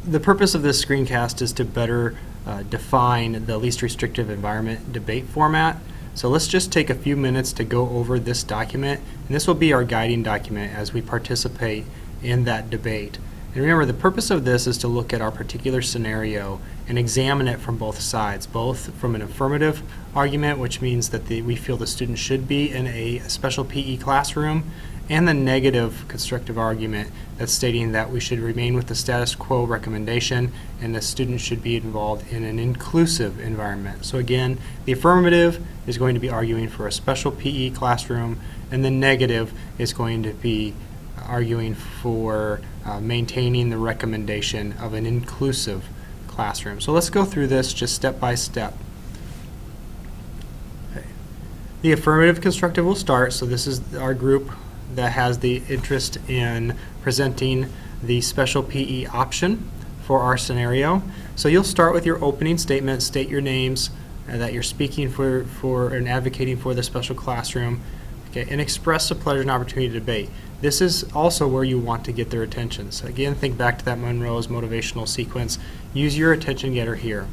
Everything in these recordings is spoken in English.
the purpose of this screencast is to better define the least restrictive environment debate format. So let's just take a few minutes to go over this document, and this will be our guiding document as we participate in that debate. And remember, the purpose of this is to look at our particular scenario and examine it from both sides, both from an affirmative argument, which means that we feel the student should be in a special PE classroom, and the negative constructive argument that's stating that we should remain with the status quo recommendation and the student should be involved in an inclusive environment. So again, the affirmative is going to be arguing for a special PE classroom, and the negative is going to be arguing for maintaining the recommendation of an inclusive classroom. So let's go through this just step by step. Okay. The affirmative constructive will start, so this is our group that has the interest in presenting the special PE option for our scenario. So you'll start with your opening statement, state your names, that you're speaking for and advocating for the special classroom, okay, and express the pleasure and opportunity to debate. This is also where you want to get their attention. So again, think back to that Monroe's motivational sequence. Use your attention getter here.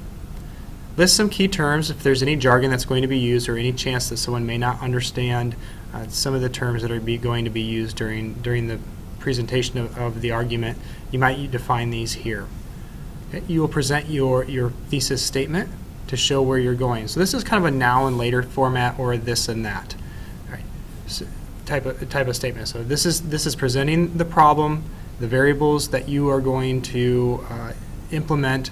List some key terms if there's any jargon that's going to be used or any chance that someone may not understand some of the terms that are going to be used during the presentation of the argument. You might define these here. Okay. You will present your thesis statement to show where you're going. So this is kind of a now and later format, or this and that. All right. So type of statement. So this is presenting the problem, the variables that you are going to implement,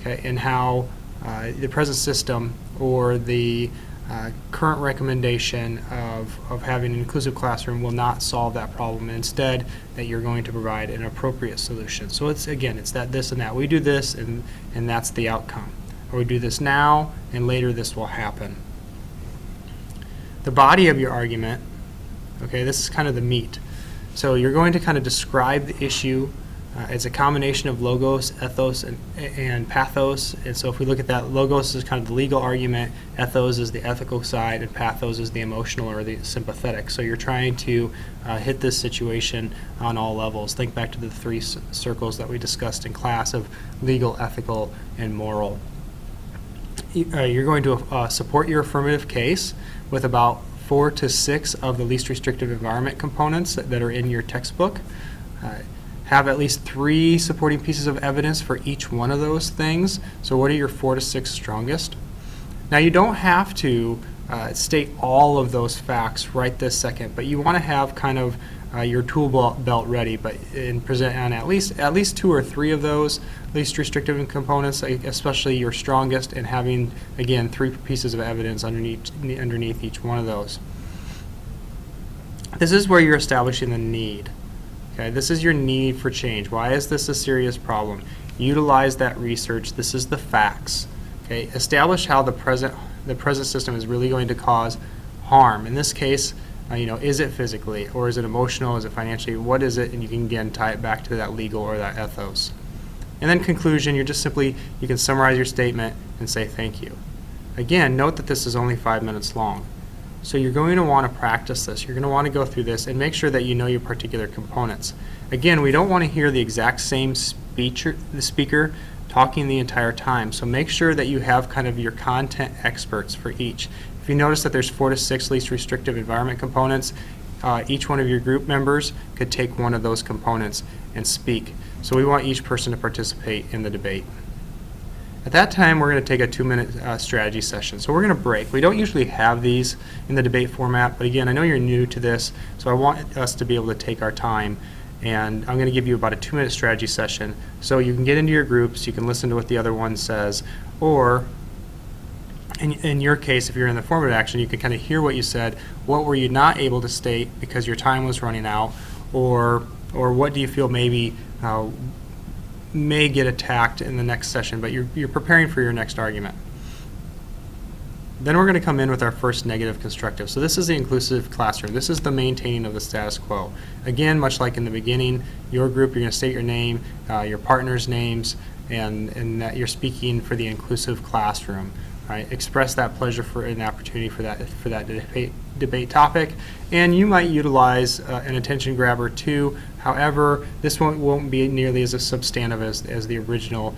okay, and how the present system or the current recommendation of having an inclusive classroom will not solve that problem. Instead, that you're going to provide an appropriate solution. So it's that this and that. We do this and that's the outcome. Or we do this now and later this will happen. The body of your argument, okay, this is kind of the meat. So you're going to kind of describe the issue. It's a combination of logos, ethos, and pathos. And so if we look at that, logos is kind of the legal argument, ethos is the ethical side, and pathos is the emotional or the sympathetic. So you're trying to hit this situation on all levels. Think back to the three circles that we discussed in class of legal, ethical, and moral. You're going to support your affirmative case with about 4 to 6 of the least restrictive environment components that are in your textbook. Have at least 3 supporting pieces of evidence for each one of those things. So what are your 4 to 6 strongest? Now you don't have to state all of those facts right this second, but you want to have kind of your tool belt ready, and present on at least 2 or 3 of those least restrictive components, especially your strongest, and having again 3 pieces of evidence underneath each one of those. This is where you're establishing the need. Okay, this is your need for change. Why is this a serious problem? Utilize that research. This is the facts. Okay, establish how the present system is really going to cause harm. In this case, is it physically, or is it emotional, is it financially, what is it? And you can again tie it back to that legal or that ethos. And then conclusion, you can summarize your statement and say thank you. Again, note that this is only 5 minutes long. So you're going to want to practice this. You're going to want to go through this and make sure that you know your particular components. Again, we don't want to hear the exact same the speaker talking the entire time. So make sure that you have kind of your content experts for each. If you notice that there's 4 to 6 least restrictive environment components, each one of your group members could take one of those components and speak. So we want each person to participate in the debate. At that time, we're going to take a 2-minute strategy session. So we're going to break. We don't usually have these in the debate format, but again, I know you're new to this, so I want us to be able to take our time. And I'm going to give you about a 2-minute strategy session so you can get into your groups, you can listen to what the other one says, or in your case, if you're in the formative action, you can kind of hear what you said, what were you not able to state because your time was running out, or what do you feel maybe may get attacked in the next session, but you're preparing for your next argument. Then we're going to come in with our first negative constructive. So this is the inclusive classroom. This is the maintaining of the status quo. Again, much like in the beginning, your group, you're going to state your name, your partner's names, and that you're speaking for the inclusive classroom. Right? Express that pleasure for an opportunity for that debate topic, and you might utilize an attention grabber too. However, this won't be nearly as substantive as the original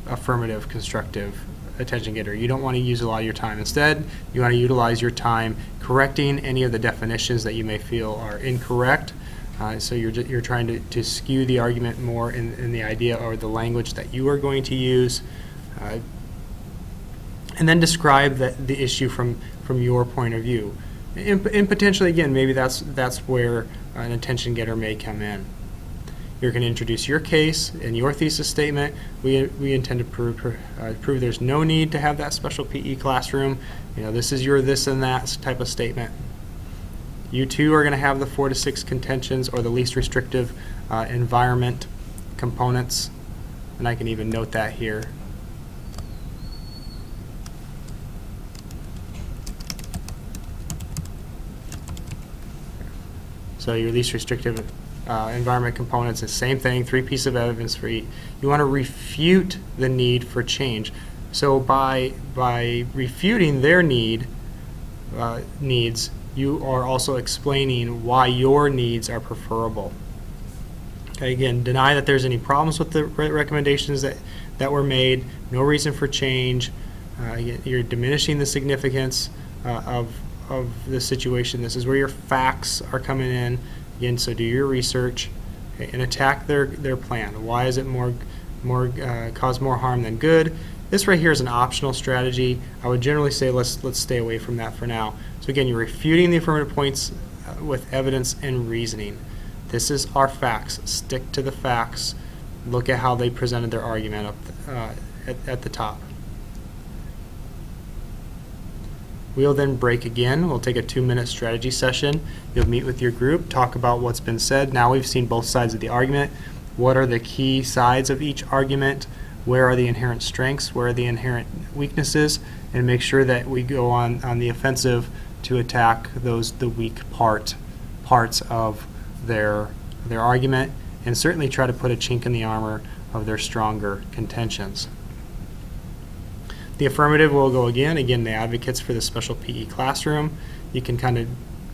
affirmative constructive attention getter. You don't want to use a lot of your time. Instead, you want to utilize your time correcting any of the definitions that you may feel are incorrect. So you're trying to skew the argument more in the idea or the language that you are going to use, and then describe the issue from your point of view. And potentially, again, maybe that's where an attention getter may come in. You're going to introduce your case and your thesis statement. We intend to prove there's no need to have that special PE classroom. This is your this and that type of statement. You too are going to have the 4 to 6 contentions or the least restrictive environment components, and I can even note that here. So your least restrictive environment components, the same thing, 3 pieces of evidence for each. You want to refute the need for change. So by refuting their needs, you are also explaining why your needs are preferable. Okay, again, deny that there's any problems with the recommendations that were made, no reason for change. You're diminishing the significance of the situation. This is where your facts are coming in. Again, so do your research, okay, and attack their plan. Why is it cause more harm than good? This right here is an optional strategy. I would generally say let's stay away from that for now. So again, you're refuting the affirmative points with evidence and reasoning. This is our facts. Stick to the facts. Look at how they presented their argument at the top. We'll then break again. We'll take a 2-minute strategy session. You'll meet with your group, talk about what's been said. Now we've seen both sides of the argument. What are the key sides of each argument? Where are the inherent strengths? Where are the inherent weaknesses? And make sure that we go on the offensive to attack the weak parts of their argument, and certainly try to put a chink in the armor of their stronger contentions. The affirmative will go again, the advocates for the special PE classroom. You can kind of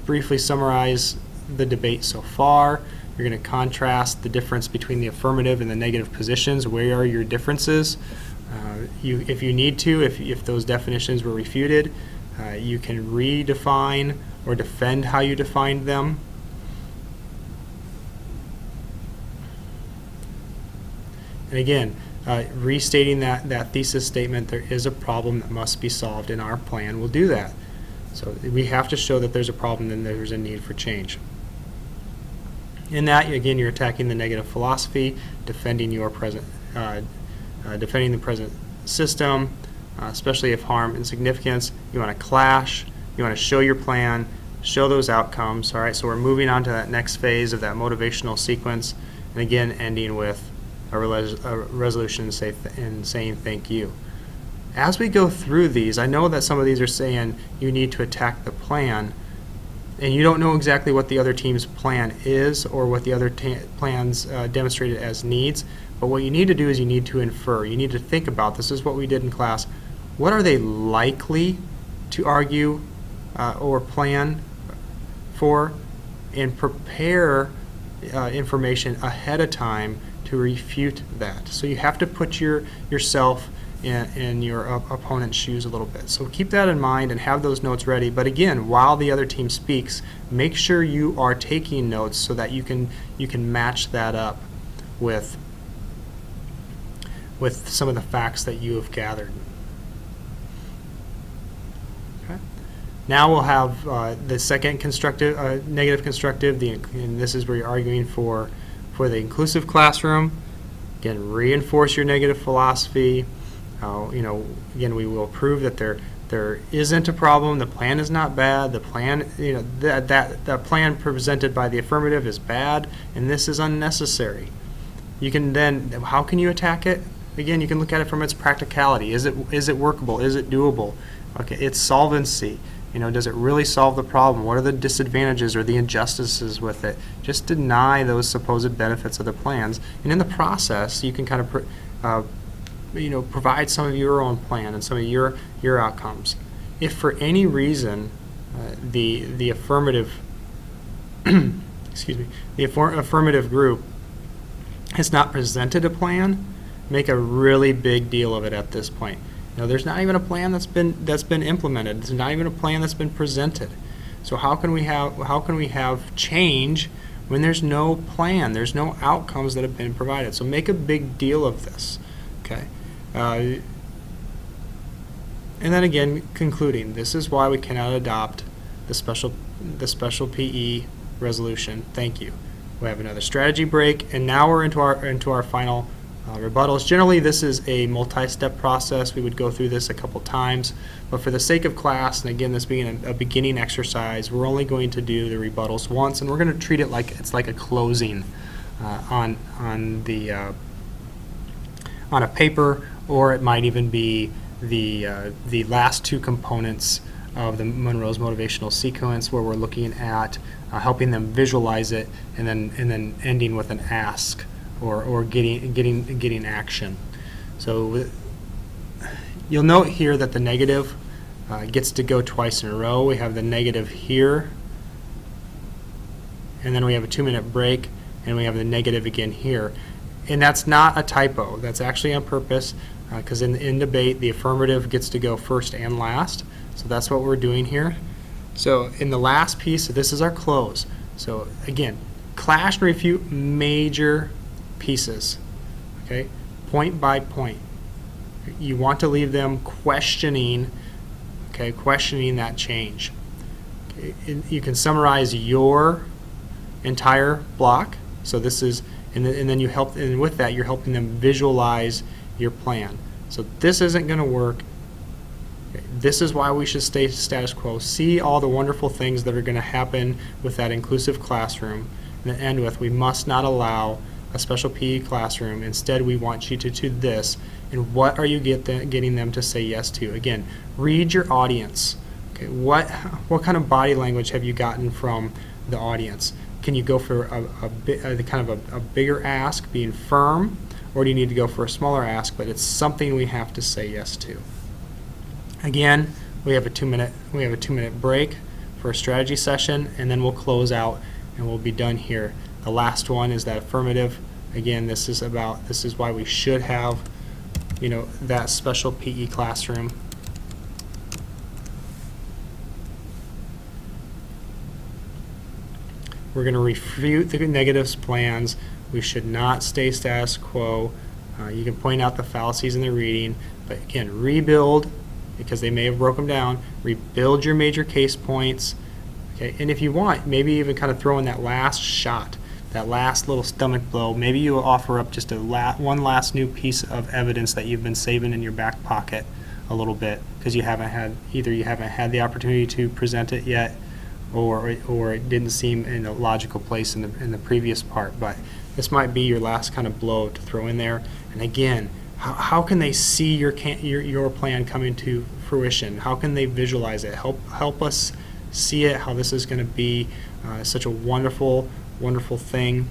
briefly summarize the debate so far. You're going to contrast the difference between the affirmative and the negative positions. Where are your differences? If you need to, if those definitions were refuted, you can redefine or defend how you defined them. And again, restating that thesis statement, there is a problem that must be solved, and our plan will do that. So we have to show that there's a problem and there's a need for change. In that, again, you're attacking the negative philosophy, defending the present system, especially if harm and significance. You want to clash. You want to show your plan, show those outcomes. All right. So we're moving on to that next phase of that motivational sequence, and again, ending with a resolution and saying thank you. As we go through these, I know that some of these are saying you need to attack the plan, and you don't know exactly what the other team's plan is or what the other plans demonstrated as needs, but what you need to do is you need to infer. You need to think about, this is what we did in class, what are they likely to argue or plan for, and prepare information ahead of time to refute that. So you have to put yourself in your opponent's shoes a little bit. So keep that in mind and have those notes ready. But again, while the other team speaks, make sure you are taking notes so that you can match that up with some of the facts that you have gathered. Okay. Now we'll have the second constructive, negative constructive, and this is where you're arguing for the inclusive classroom. Again, reinforce your negative philosophy. Again, we will prove that there isn't a problem. The plan is not bad. The plan, that plan presented by the affirmative is bad, and this is unnecessary. You can then, how can you attack it? Again, you can look at it from its practicality. Is it workable? Is it doable? Okay, its solvency. Does it really solve the problem? What are the disadvantages or the injustices with it? Just deny those supposed benefits of the plans, and in the process, you can kind of provide some of your own plan and some of your outcomes. If for any reason the affirmative excuse me, the affirmative group has not presented a plan, make a really big deal of it at this point. There's not even a plan that's been implemented. There's not even a plan that's been presented. So how can we have change when there's no plan? There's no outcomes that have been provided. So make a big deal of this. Okay. And then again, concluding, this is why we cannot adopt the special PE resolution. Thank you. We have another strategy break, and now we're into our final rebuttals. Generally, this is a multi-step process. We would go through this a couple times, but for the sake of class, and again, this being a beginning exercise, we're only going to do the rebuttals once, and we're going to treat it like it's like a closing on a paper, or it might even be the last two components of the Monroe's motivational sequence, where we're looking at helping them visualize it, and then ending with an ask or getting action. So you'll note here that the negative gets to go twice in a row. We have the negative here, and then we have a 2-minute break, and we have the negative again here. And that's not a typo. That's actually on purpose, because in debate, the affirmative gets to go first and last. So that's what we're doing here. So in the last piece, so this is our close. So again, clash and refute major pieces, okay, point by point. You want to leave them questioning, okay, questioning that change. Okay. You can summarize your entire block. So this is, and then you help, and with that, you're helping them visualize your plan. So this isn't going to work. Okay. This is why we should stay status quo. See all the wonderful things that are going to happen with that inclusive classroom. And then end with, we must not allow a special PE classroom. Instead, we want you to do this. And what are you getting them to say yes to? Again, read your audience. Okay, what kind of body language have you gotten from the audience? Can you go for a bigger ask, being firm, or do you need to go for a smaller ask, but it's something we have to say yes to? Again, we have a 2-minute break for a strategy session, and then we'll close out and we'll be done here. The last one is that affirmative. Again, this is why we should have, that special PE classroom. We're going to refute the negatives plans. We should not stay status quo. You can point out the fallacies in the reading, but again, rebuild, because they may have broken down. Rebuild your major case points. Okay, and if you want, maybe even kind of throw in that last shot, that last little stomach blow. Maybe you offer up just one last new piece of evidence that you've been saving in your back pocket a little bit, because you haven't had the opportunity to present it yet, or it didn't seem in a logical place in the previous part. But this might be your last kind of blow to throw in there. And again, how can they see your plan coming to fruition? How can they visualize it? Help us see it, how this is going to be such a wonderful thing.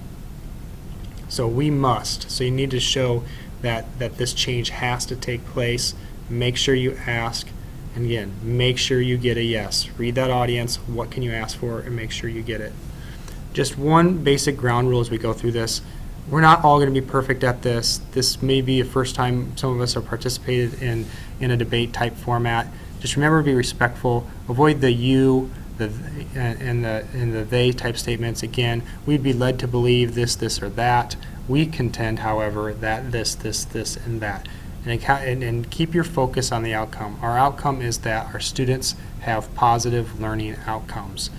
So we must. So you need to show that this change has to take place. Make sure you ask, and again, make sure you get a yes. Read that audience. What can you ask for, and make sure you get it. Just one basic ground rule as we go through this. We're not all going to be perfect at this. This may be the first time some of us have participated in a debate type format. Just remember to be respectful. Avoid the you, and the they type statements. Again, we'd be led to believe this, or that. We contend, however, that this, and that. And keep your focus on the outcome. Our outcome is that our students have positive learning outcomes.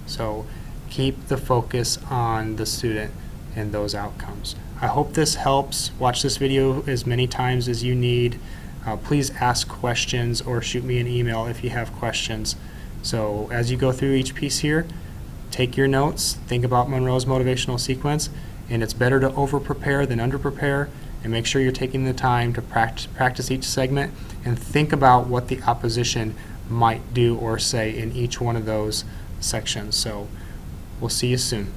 So keep the focus on the student and those outcomes. I hope this helps. Watch this video as many times as you need. Please ask questions or shoot me an email if you have questions. So as you go through each piece here, take your notes, think about Monroe's motivational sequence, and it's better to over-prepare than under-prepare, and make sure you're taking the time to practice each segment and think about what the opposition might do or say in each one of those sections. So we'll see you soon.